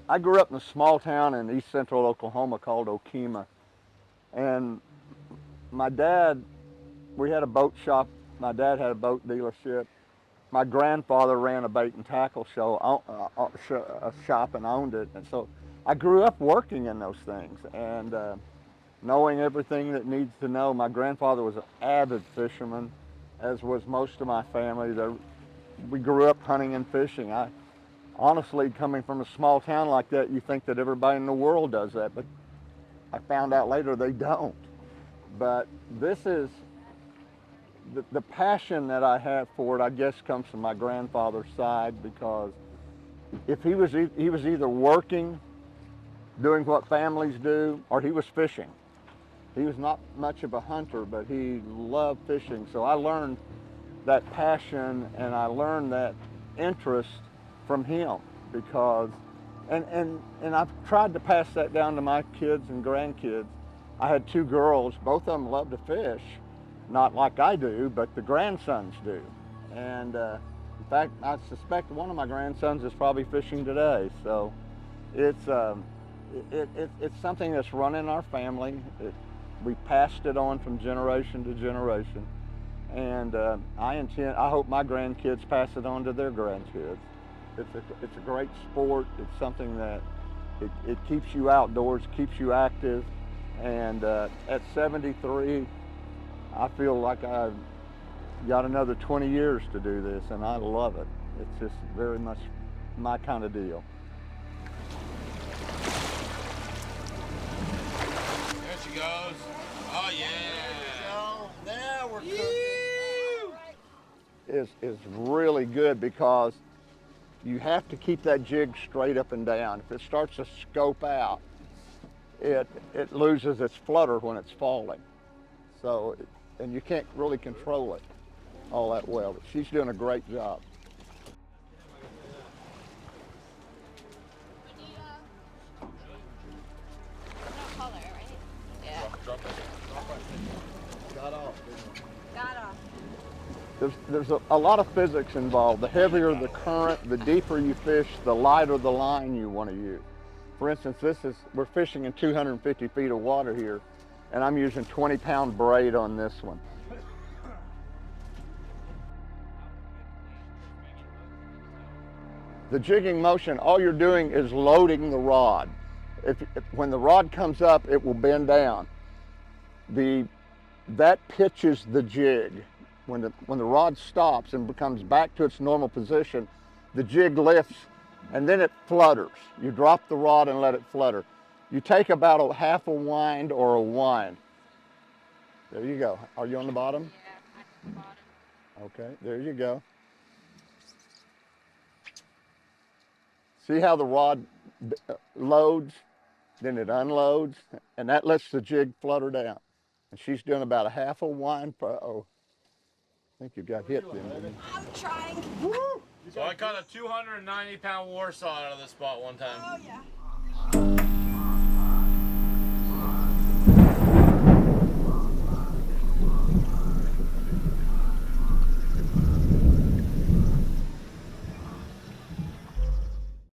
I grew up in a small town in east central Oklahoma called Okemah. And my dad, we had a boat shop. My dad had a boat dealership. My grandfather ran a bait and tackle shop and owned it. And so I grew up working in those things and knowing everything that needs to know. My grandfather was an avid fisherman, as was most of my family. We grew up hunting and fishing. Honestly, coming from a small town like that, you think that everybody in the world does that, but I found out later they don't. But this is the passion that I have for it, I guess, comes from my grandfather's side, because if he was either working, doing what families do, or he was fishing. He was not much of a hunter, but he loved fishing. So I learned that passion and I learned that interest from him, because and I've tried to pass that down to my kids and grandkids. I had two girls, both of them love to fish, not like I do, but the grandsons do. And in fact, I suspect one of my grandsons is probably fishing today. So it's something that's run in our family. We passed it on from generation to generation, and I hope my grandkids pass it on to their grandkids. It's a great sport. It's something that it keeps you outdoors, keeps you active, and at 73, I feel like I've got another 20 years to do this, and I love it. It's just very much my kind of deal. There she goes. Oh yeah. Now we're cooking. Is really good, because you have to keep that jig straight up and down. If it starts to scope out, it loses its flutter when it's falling. So, and you can't really control it all that well. But she's doing a great job. Color, right? Yeah. Got off. Got off. There's a lot of physics involved. The heavier the current, the deeper you fish, the lighter the line you want to use. For instance, we're fishing in 250 feet of water here, and I'm using 20-pound braid on this one. The jigging motion, all you're doing is loading the rod. When the rod comes up, it will bend down. That pitches the jig. When the rod stops and becomes back to its normal position, the jig lifts and then it flutters. You drop the rod and let it flutter. You take about a half a wind or a wind. There you go. Are you on the bottom? Yeah, I'm on the bottom. Okay, there you go. See how the rod loads, then it unloads, and that lets the jig flutter down. And she's doing about a half a wind per, oh, I think you got hit then, didn't you? I'm trying. So I caught a 290-pound Warsaw out of this spot one time. Oh yeah.